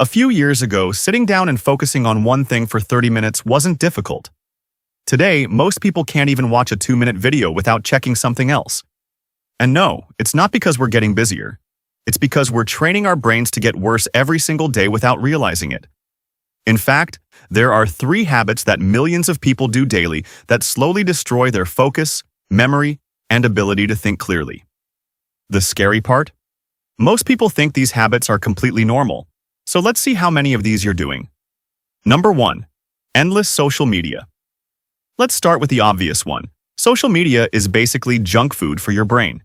A few years ago, sitting down and focusing on one thing for 30 minutes wasn't difficult. Today, most people can't even watch a 2-minute video without checking something else. And no, it's not because we're getting busier. It's because we're training our brains to get worse every single day without realizing it. In fact, there are 3 habits that millions of people do daily that slowly destroy their focus, memory, and ability to think clearly. The scary part? Most people think these habits are completely normal. So let's see how many of these you're doing. Number 1. Endless social media. Let's start with the obvious one. Social media is basically junk food for your brain.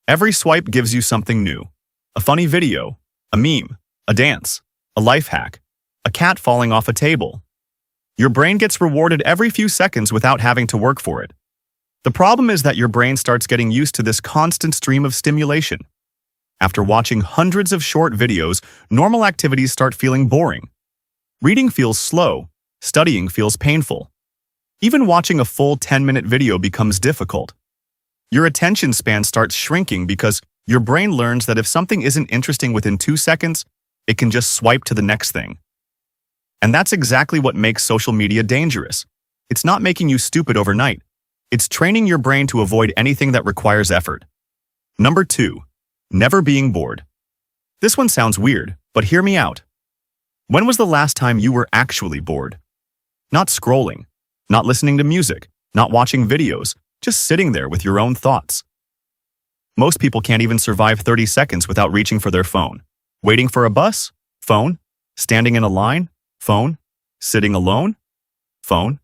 Every swipe gives you something new. A funny video, a meme, a dance, a life hack, a cat falling off a table. Your brain gets rewarded every few seconds without having to work for it. The problem is that your brain starts getting used to this constant stream of stimulation. After watching hundreds of short videos, normal activities start feeling boring. Reading feels slow, studying feels painful. Even watching a full 10-minute video becomes difficult. Your attention span starts shrinking because your brain learns that if something isn't interesting within 2 seconds, it can just swipe to the next thing. And that's exactly what makes social media dangerous. It's not making you stupid overnight. It's training your brain to avoid anything that requires effort. Number 2. Never being bored. This one sounds weird, but hear me out. When was the last time you were actually bored? Not scrolling, not listening to music, not watching videos, just sitting there with your own thoughts. Most people can't even survive 30 seconds without reaching for their phone. Waiting for a bus? Phone. Standing in a line? Phone. Sitting alone? Phone.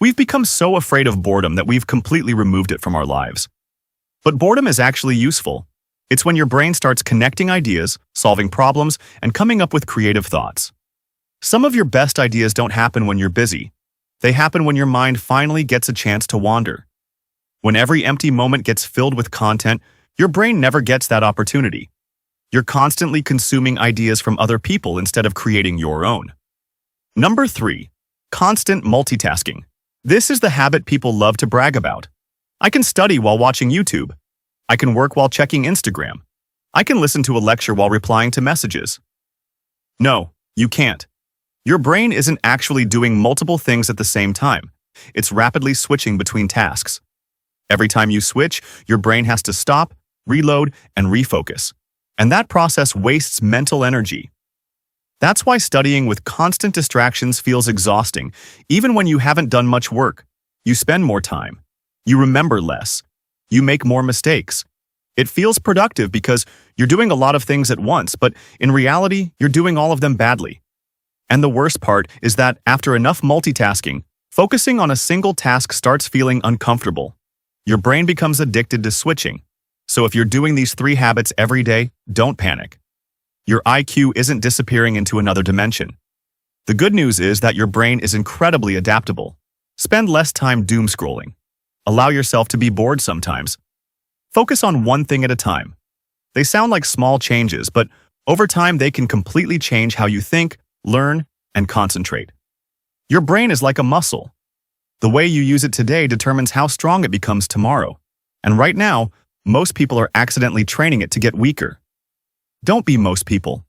We've become so afraid of boredom that we've completely removed it from our lives. But boredom is actually useful. It's when your brain starts connecting ideas, solving problems, and coming up with creative thoughts. Some of your best ideas don't happen when you're busy. They happen when your mind finally gets a chance to wander. When every empty moment gets filled with content, your brain never gets that opportunity. You're constantly consuming ideas from other people instead of creating your own. Number 3. Constant multitasking. This is the habit people love to brag about. I can study while watching YouTube. I can work while checking Instagram. I can listen to a lecture while replying to messages. No, you can't. Your brain isn't actually doing multiple things at the same time. It's rapidly switching between tasks. Every time you switch, your brain has to stop, reload, and refocus. And that process wastes mental energy. That's why studying with constant distractions feels exhausting, even when you haven't done much work. You spend more time. You remember less. You make more mistakes. It feels productive because you're doing a lot of things at once, but in reality, you're doing all of them badly. And the worst part is that after enough multitasking, focusing on a single task starts feeling uncomfortable. Your brain becomes addicted to switching. So if you're doing these 3 habits every day, don't panic. Your IQ isn't disappearing into another dimension. The good news is that your brain is incredibly adaptable. Spend less time doom scrolling. Allow yourself to be bored sometimes. Focus on one thing at a time. They sound like small changes, but over time they can completely change how you think, learn, and concentrate. Your brain is like a muscle. The way you use it today determines how strong it becomes tomorrow. And right now, most people are accidentally training it to get weaker. Don't be most people.